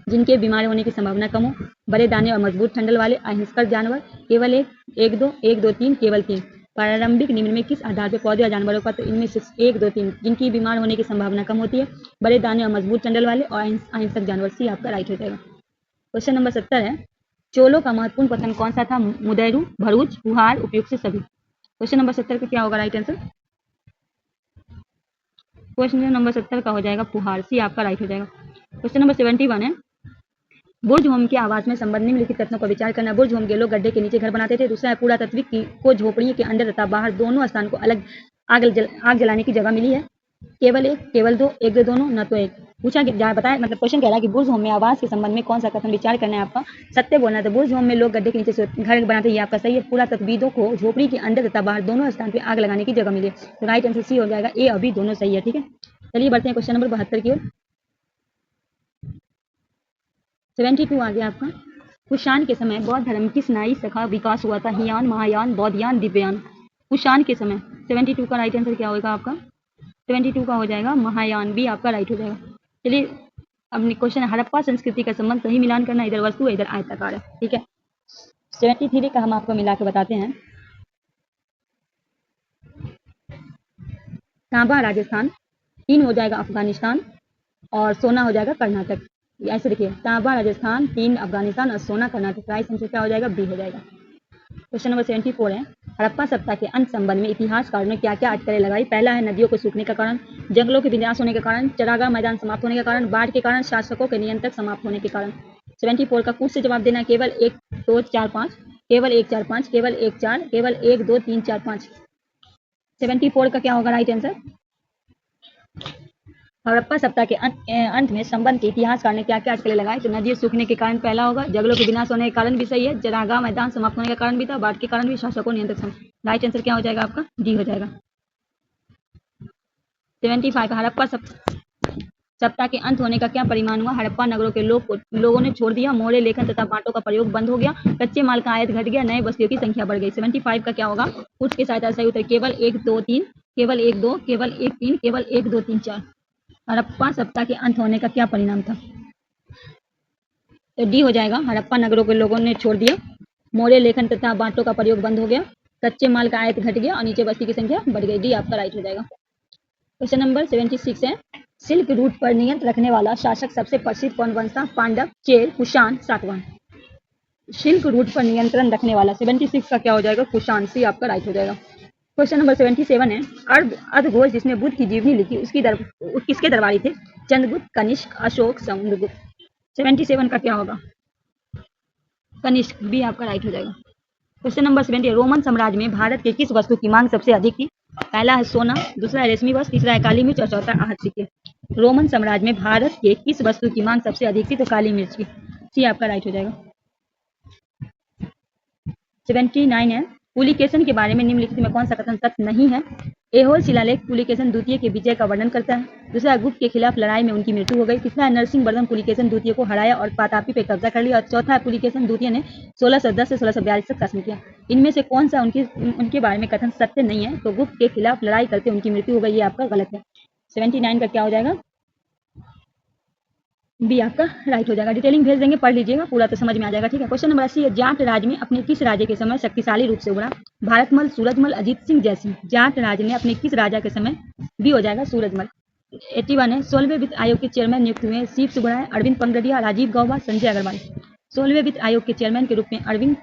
जिनके बीमार होने की संभावना कम हो, बड़े दाने और मजबूत ठंडल वाले, अहिंसक जानवर, केवल एक दो तीन, केवल 3। प्रारंभिक निम्न में किस आधार पर पौधे और जानवरों का, तो इनमें से 1 2 3, जिनकी बीमार होने की संभावना कम होती है, बड़े दाने और मजबूत ठंडल वाले और अहिंसक जानवर, सी आपका राइट हो जाएगा। क्वेश्चन नंबर 70 है, चोलों का महत्वपूर्ण पतन कौन सा था। मुदैरू, भरूच, पुहार, उपयुक्त से सभी। क्वेश्चन नंबर 70 का क्या होगा राइट आंसर, क्वेश्चन नंबर 70 का हो जाएगा पुहार, सी आपका राइट हो जाएगा। क्वेश्चन नंबर 71 है, बुर्ज होम के आवास में संबंध निम्नलिखित कथनों पर विचार करना। बुर्ज होम के लोग गड्ढे के नीचे घर बनाते थे। दूसरा है, पुरातात्विक को झोपड़ी के अंदर तथा बाहर दोनों स्थान को अलग आग जलाने की जगह मिली है। केवल 1, केवल 2, 1 2 दोनों, न तो एक। पूछा कि बताया, मतलब क्वेश्चन कह रहा है कि बुर्ज होम में आवास के संबंध में कौन सा कथन विचार करना है आपका, सत्य बोलना है। तो बुर्ज होम में लोग गड्ढे के नीचे घर बनाते हैं, ये आपका सही है। पुरातत्वविदों को झोपड़ी के अंदर तथा बाहर दोनों स्थान पर आग लगाने की जगह मिली। तो राइट आंसर सी हो जाएगा, ए अभी दोनों सही है। ठीक है, चलिए बढ़ते हैं क्वेश्चन नंबर 72 की ओर। 72 आ गया आपका, कुषाण के समय बौद्ध धर्म किस नाई शाखा विकास हुआ था। हियान, महायान, बौद्धयान, दिव्यान। कुषाण के समय 72 का राइट आंसर क्या होगा आपका, 72 का हो जाएगा महायान, भी आपका राइट हो जाएगा। चलिए अब क्वेश्चन, हड़प्पा संस्कृति का संबंध सही मिलान करना, इधर वस्तु है इधर आयताकार है। ठीक है, 73 का हम आपको मिला के बताते हैं। तांबा राजस्थान, 3 हो जाएगा अफगानिस्तान और सोना हो जाएगा कर्नाटक। ऐसे देखिए, तांबा राजस्थान, 3 अफगानिस्तान और सोना कर्नाटक। राइट आंसर क्या हो जाएगा, बी हो जाएगा। क्वेश्चन नंबर 74 है, हड़प्पा सभ्यता के अंत संबंध में इतिहासकारों ने क्या क्या अटकलें लगाई। पहला है नदियों को सूखने का कारण, जंगलों के विनाश होने के कारण, चरागाह मैदान समाप्त होने के कारण, बाढ़ के कारण, शासकों के नियंत्रण समाप्त होने के कारण। 74 का कूट से जवाब देना, केवल 1 2 4 5, केवल 1 4 5, केवल 1 4, केवल 1 2 3 4 5। 74 का क्या होगा राइट आंसर, हड़प्पा सभ्यता के अंत में संबंध के इतिहासकार ने क्या क्या अटकलें लगाई। तो नदियों सूखने के कारण पहला होगा, जंगलों के विनाश होने के कारण भी सही है, चरागाह मैदान समाप्त होने के कारण भी था, बाढ़ के कारण भी, शासकों नियंत्रण। राइट आंसर क्या हो जाएगा आपका, डी हो जाएगा। 75 हड़प्पा सभ्यता के अंत होने का क्या परिणाम हुआ। हड़प्पा नगरों के लोगों ने छोड़ दिया, मोहरे लेखन तथा बांटों का प्रयोग बंद हो गया, कच्चे माल का आयात घट गया, नए बस्तियों की संख्या बढ़ गई। 75 का क्या होगा, कुछ की सहायता सही उत्तर, केवल 1 2 3, केवल 1 2, केवल 1 3, केवल 1 2 3 4। हड़प्पा सभ्यता के अंत होने का क्या परिणाम था, तो डी हो जाएगा। हड़प्पा नगरों के लोगों ने छोड़ दिया, मोहरे लेखन तथा बांटों का प्रयोग बंद हो गया, कच्चे माल का आयात घट गया और नीचे बस्ती की संख्या बढ़ गई। डी आपका राइट हो जाएगा। क्वेश्चन नंबर 76 है, सिल्क रूट पर नियंत्रण रखने वाला शासक सबसे प्रसिद्ध कौन वंश था। पांडव, चेर, कुषाण, सातवाहन। सिल्क रूट पर नियंत्रण रखने वाला 76 का क्या हो जाएगा, कुषाण, सी आपका राइट हो जाएगा। क्वेश्चन नंबर 77 है, अर्धघोष जिसने बुद्ध की जीवनी लिखी किसके दरबारी थे। चंद्रगुप्त, कनिष्क, अशोक, समुद्रगुप्त। 77 का क्या होगा, कनिष्क, भी आपका राइट हो जाएगा। क्वेश्चन नंबर 70, रोमन साम्राज्य में भारत के किस वस्तु की मांग सबसे अधिक थी। पहला है सोना, दूसरा है रेशमी वस्त्र, तीसरा है काली मिर्च और चौथा आहत सिक्के। रोमन साम्राज्य में भारत के किस वस्तु की मांग सबसे अधिक थी, तो काली मिर्च की, सी आपका राइट हो जाएगा। 79 है, पुलिकेशन के बारे में निम्नलिखित में कौन सा कथन सत्य नहीं है। ऐहोल शिलालेख पुलिकेशन द्वितीय के विजय का वर्णन करता है। दूसरा, गुप्त के खिलाफ लड़ाई में उनकी मृत्यु हो गई। तीसरा है, नरसिंह वर्धन पुलिकेशन द्वितीय को हराया और पातापी पे कब्जा कर लिया। और चौथा है, पुलिकेशन द्वितीय ने 1610 से 1642 तक शासन किया। इनमें से कौन सा उनके बारे में कथन सत्य नहीं है, तो गुप्त के खिलाफ लड़ाई करते उनकी मृत्यु हो गई, ये आपका गलत है। 79 का क्या हो जाएगा, बी आपका राइट हो जाएगा। डिटेलिंग भेज देंगे, पढ़ लीजिएगा पूरा तो समझ में आ जाएगा। ठीक है, क्वेश्चन नंबर 80 है, जाट राज्य में अपने किस राजा के समय शक्तिशाली रूप से उभरा। भारतमल, सूरजमल, अजीत सिंह जयसिंह। जाट राज्य ने अपने किस राजा के समय, बी हो जाएगा सूरजमल। 81 है, 16वें वित्त आयोग के चेयरमैन नियुक्त हुए शिव सुब्राय, अरविंद पंगडिया, राजीव गौबा, संजय अग्रवाल। 16वें वित्त आयोग के चेयरमैन के रूप में अरविंद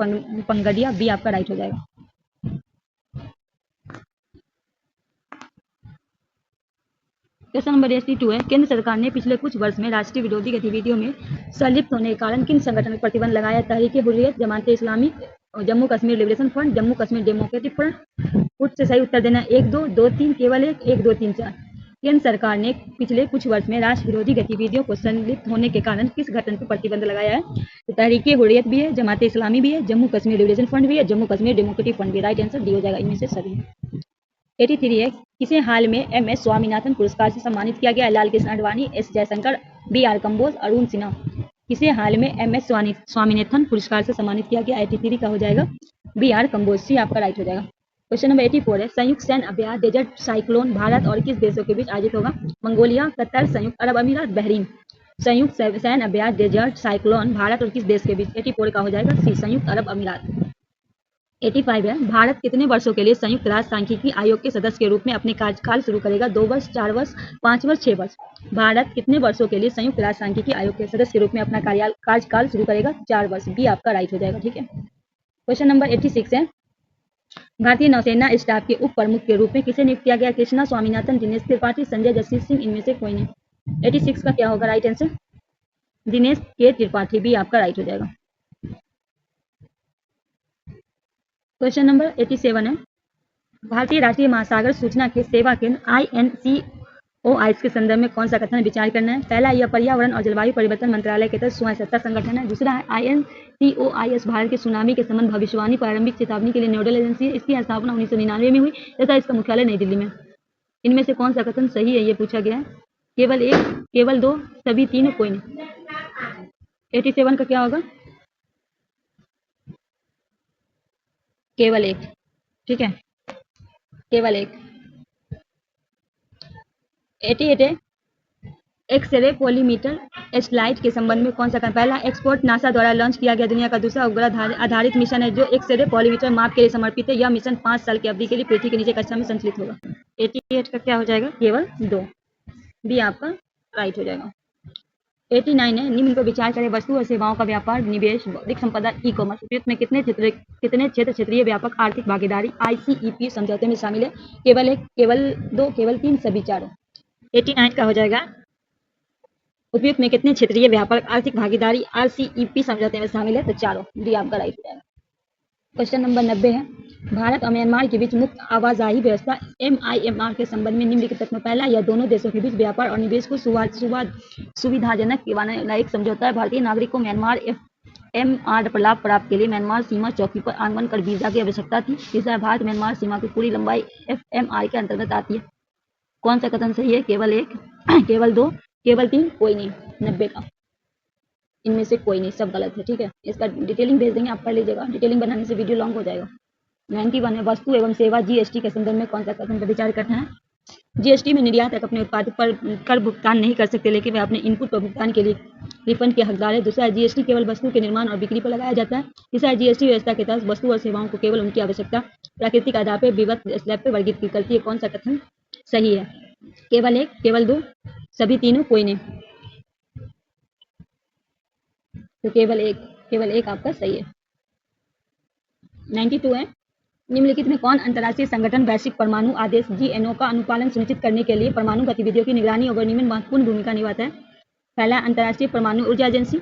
पंगडिया, बी आपका राइट हो जाएगा। क्वेश्चन नंबर 82 है, केंद्र सरकार ने पिछले कुछ वर्ष में राष्ट्रीय विरोधी गतिविधियों में संलिप्त होने के कारण किन संगठन पर प्रतिबंध लगाया। Tehreek Hurriyat, Jamaat Islami, Jammu Kashmir Liberation Front, Jammu Kashmir Democratic Front. कुछ से सही उत्तर देना, 1 2 2 3, केवल 1 1 2 3 4। केंद्र सरकार ने पिछले कुछ वर्ष में राष्ट्र विरोधी गतिविधियों को संलिप्त होने के कारण किस गठन पर प्रतिबंध लगाया है? तो तहरीक हुर्रियत भी है, जमात इस्लामी भी है, जम्मू कश्मीर लिबरेशन फ्रंट भी है, जम्मू कश्मीर डेमोक्रेटिक फ्रंट भी। राइट आंसर डी हो जाएगा, इनमें से सभी। 83 है, किसे हाल में MS स्वामीनाथन पुरस्कार से सम्मानित किया गया? Lal Krishna Advani, S Jaishankar, BR Kamboj, Arun Sinha. किसे हाल में MS स्वामीनाथन पुरस्कार से सम्मानित किया गया? 83 का हो जाएगा BR कंबोज, सी आपका राइट हो जाएगा। क्वेश्चन नंबर 84 है, संयुक्त सैन्य अभ्यास डेजर्ट साइक्लोन भारत और किस देशों के बीच आयोजित होगा? मंगोलिया, कतर, संयुक्त अरब अमीरात, बहरीन। संयुक्त सैन्य अभ्यास डेजर्ट साइक्लोन भारत और किस देश के बीच? 84 का हो जाएगा सी, संयुक्त अरब अमीरात। 85 है, भारत कितने वर्षों के लिए संयुक्त राष्ट्र सांख्यिकी आयोग के सदस्य के रूप में अपने कार्यकाल शुरू करेगा? 2 वर्ष, 4 वर्ष, 5 वर्ष, 6 वर्ष। भारत कितने वर्षों के लिए संयुक्त राष्ट्र सांख्यिकी आयोग के सदस्य के रूप में अपना कार्यकाल शुरू करेगा? 4 वर्ष, बी आपका राइट हो जाएगा। ठीक है। क्वेश्चन नंबर 86 है, भारतीय नौसेना स्टाफ के उप प्रमुख के रूप में किसे नियुक्त किया गया? कृष्णा स्वामीनाथन, दिनेश त्रिपाठी, संजय जसवीर सिंह, इनमें से कोई नहीं। 86 का क्या होगा राइट आंसर? दिनेश के त्रिपाठी, भी आपका राइट हो जाएगा। क्वेश्चन नंबर 87 है, भारतीय राष्ट्रीय महासागर सूचना के सेवा केंद्र INCOIS के संदर्भ में कौन सा कथन विचार करना है? पहला, यह पर्यावरण और जलवायु परिवर्तन मंत्रालय के तहत स्वयं संगठन है। दूसरा है, INCOIS भारत के सुनामी के संबंध भविष्यवाणी प्रारंभिक चेतावनी के लिए नोडल एजेंसी है। इसकी स्थापना 1999 में हुई तथा इसका मुख्यालय नई दिल्ली में। इनमें से कौन सा कथन सही है, ये पूछा गया है। केवल एक, केवल दो, सभी तीन, कोई नहीं। 87 का क्या होगा? केवल एक। ठीक है, केवल एक। 88 है, एक्सरे पोलीमीटर सैटेलाइट के संबंध में कौन सा कारण? पहला, एक्सपोर्ट नासा द्वारा लॉन्च किया गया दुनिया का दूसरा उपग्रह आधारित मिशन है जो एक्सरे पोलीमीटर माप के लिए समर्पित है। यह मिशन 5 साल की अवधि के लिए पृथ्वी के नीचे कक्षा में संचालित होगा। 88 का क्या हो जाएगा? केवल 2, बी आपका राइट हो जाएगा। 89 है, निम्न को विचार करें, वस्तु और सेवाओं का व्यापार, निवेश, बौद्धिक संपदा, ई-कॉमर्स उपयुक्त में कितने क्षेत्र क्षेत्रीय व्यापक आर्थिक भागीदारी ICEP समझौते में शामिल है? केवल एक, केवल दो, केवल तीन, सभी चारों। 89 का हो जाएगा, उपयुक्त में कितने क्षेत्रीय व्यापक आर्थिक भागीदारी RCEP समझौते में शामिल है? तो चारों, डी आपका राइट हो जाएगा। क्वेश्चन नंबर 90 है, भारत और म्यांमार के बीच मुक्त आवाजाही व्यवस्था MIMR के संबंध में निम्नलिखित तत्व में पहला, यह दोनों देशों के बीच व्यापार और निवेश को सुविधाजनक बनाने एक समझौता है। भारतीय नागरिक को म्यांमार FMR पर लाभ प्राप्त के लिए म्यांमार सीमा चौकी पर आगमन कर वीजा की आवश्यकता थी। तीसरा, भारत म्यांमार सीमा की पूरी लंबाई FMR के अंतर्गत आती है। कौन सा कथन सही है? केवल एक, केवल दो, केवल तीन, कोई नहीं। 90 का इनमें से कोई नहीं, सब गलत है। ठीक है, इसका डिटेलिंग भेज देंगे, आप पढ़ लीजिएगा, डिटेलिंग बनाने से वीडियो लॉन्ग हो जाएगा। 91 है, वस्तु एवं सेवा GST के संदर्भ में कौन सा कथन पर विचार करना है? GST में निर्यातक अपने उत्पाद पर कर भुगतान नहीं कर सकते, लेकिन वे अपने इनपुट पर भुगतान के लिए रिफंड के हकदार है। दूसरा, GST केवल वस्तु के निर्माण और बिक्री पर लगाया जाता है। तीसरा, GST व्यवस्था के तहत वस्तु और सेवाओं को केवल उनकी आवश्यकता प्राकृतिक आधार पर विविध स्लैब पर वर्गीकृत करती है। कौन सा कथन सही है? केवल एक, केवल दो, सभी तीनों, कोई नहीं। तो केवल एक आपका सही है। 92 है, निम्नलिखित में कौन अंतर्राष्ट्रीय संगठन वैश्विक परमाणु आदेश GNO का अनुपालन सुनिश्चित करने के लिए परमाणु गतिविधियों की निगरानी और निम्न महत्वपूर्ण भूमिका निभाता है? पहला, अंतर्राष्ट्रीय परमाणु ऊर्जा एजेंसी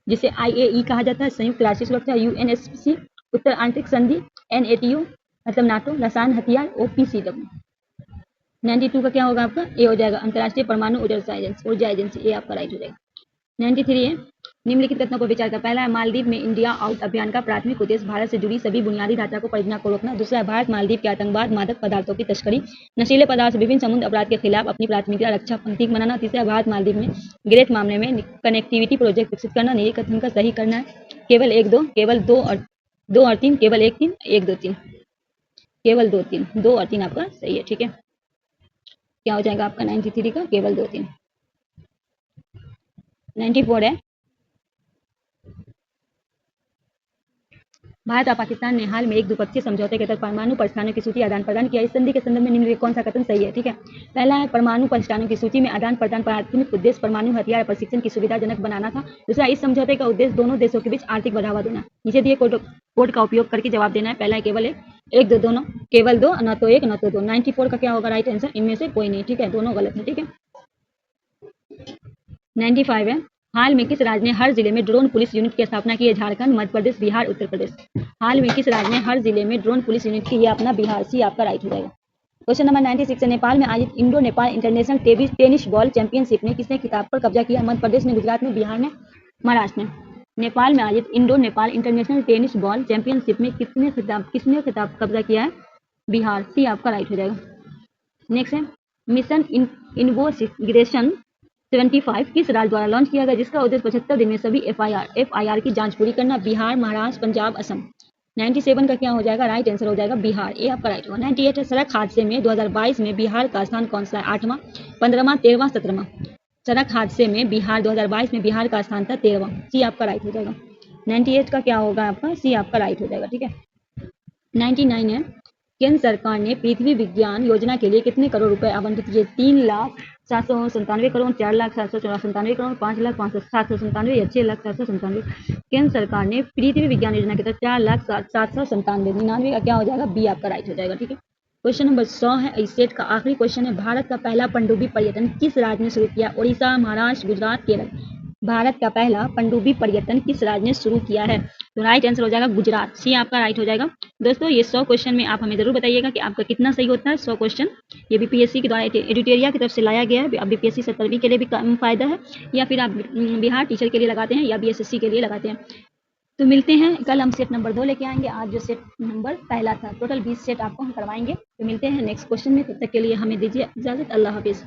जिसे IAEA कहा जाता है। संयुक्त राष्ट्र सुरक्षा UNSC, उत्तर आंतरिक संधि NATO मतलब नाटो, रसायन हथियार OPCW। 92 का क्या होगा आपका? ए हो जाएगा, अंतर्राष्ट्रीय परमाणु ऊर्जा एजेंसी, ए आपका राइट हो जाएगा। 93 है, निम्नलिखित कथनों पर विचार कर। पहला है, मालदीव में इंडिया आउट अभियान का प्राथमिक उद्देश्य भारत से जुड़ी सभी बुनियादी ढांचा को परियोजना को रोकना। दूसरा है, भारत मालदीव के आतंकवाद, मादक पदार्थों की तस्करी, नशीले पदार्थ, विभिन्न समुद्र अपराध के खिलाफ अपनी प्राथमिकता रक्षा पंथी बनाना। तीसरा, भारत मालदीव में ग्रेट मामले में कनेक्टिविटी प्रोजेक्ट विकसित करना। ये कथन का सही करना है। केवल एक, दो, केवल दो और तीन, केवल एक, तीन, एक, दो, तीन, केवल दो, तीन, दो और तीन आपका सही है। ठीक है, क्या हो जाएगा आपका 93 का? केवल दो, तीन। 94 है, भारत और पाकिस्तान ने हाल में एक द्विपक्षीय समझौते के तहत परमाणु प्रतिष्ठानों की सूची आदान प्रदान किया। इस संधि के संदर्भ में निम्नलिखित कौन सा कथन सही है? ठीक है, पहला है, परमाणु प्रतिष्ठानों की सूची में आदान प्रदान प्राथमिक उद्देश्य परमाणु हथियार प्रशिक्षण की सुविधाजनक बनाना था। दूसरा, इस समझौते का उद्देश्य दोनों देशों के बीच आर्थिक बढ़ावा देना। नीचे दिए कोड का उपयोग करके जवाब देना है। पहला है, केवल एक, दो, दोनों, केवल दो, न तो एक न तो दो। 94 का क्या होगा राइट आंसर? इनमें से कोई नहीं। ठीक है, दोनों गलत है। ठीक है, 95 है, हाल में किस राज्य ने हर जिले में ड्रोन पुलिस यूनिट की स्थापना की है? झारखंड, मध्य प्रदेश, बिहार, उत्तर प्रदेश। हाल में किस राज्य ने हर जिले में ड्रोन पुलिस यूनिट की है? अपना बिहार, सी आपका राइट हो जाएगा। क्वेश्चन नंबर 96 है, नेपाल में आयोजित Indo Nepal international tennis ball championship में किसने खिताब पर कब्जा किया? मध्य प्रदेश में, गुजरात में, बिहार में, महाराष्ट्र में। नेपाल में आयोजित Indo Nepal international tennis ball championship में किसने खिताब कब्जा किया है? बिहार। सी आपका राइट हो जाएगा। नेक्स्ट है, मिशन इन्वेस्टिगेशन 75 किस राज्य द्वारा लॉन्च किया गया, जिसका उद्देश्य 75 दिन में सभी एफआईआर की जांच पूरी करना? बिहार, महाराष्ट्र, पंजाब, असम। 97 का क्या हो जाएगा? राइट आंसर हो जाएगा बिहार। ए आपका राइट होगा। 98 है, सड़क हादसे में 2022 में बिहार का स्थान कौन सा है? 8वां, 15वां, 13वां, 17वां। सड़क हादसे में बिहार 2022 में बिहार का स्थान था 13वां। सी आपका राइट हो जाएगा। 98 का क्या होगा आपका? सी आपका राइट हो जाएगा। ठीक है। 99 है, केंद्र सरकार ने पृथ्वी विज्ञान योजना के लिए कितने करोड़ रुपए आवंटित किए? 3,797 करोड़, 4,797 करोड़, 5,500,797 या 6,797? केंद्र सरकार ने पृथ्वी विज्ञान योजना के तहत 4,797, 99 का क्या हो जाएगा? बी आपका राइट हो जाएगा। ठीक है। क्वेश्चन नंबर 100 है, इस सेट का आखिरी क्वेश्चन है, भारत का पहला पनडुब्बी पर्यटन किस राज्य ने शुरू किया? उड़ीसा, महाराष्ट्र, गुजरात, केरल। भारत का पहला पनडुब्बी पर्यटन किस राज्य ने शुरू किया है? तो राइट आंसर हो जाएगा गुजरात। सी आपका राइट हो जाएगा। दोस्तों ये 100 क्वेश्चन में आप हमें जरूर बताइएगा कि आपका कितना सही होता है। 100 क्वेश्चन ये बीपीएससी के द्वारा एडिटोरिया की तरफ से लाया गया है। अब बीपीएससी 70वीं के लिए भी फायदा है, या फिर आप बिहार टीचर के लिए लगाते हैं या बीएसएससी के लिए लगाते हैं। तो मिलते हैं कल, हम सेट नंबर 2 लेके आएंगे। आज जो सेट नंबर पहला था, टोटल 20 सेट आपको हम करवाएंगे। तो मिलते हैं नेक्स्ट क्वेश्चन में, तब तक के लिए हमें दीजिए इजाजत। अल्लाह हाफिज।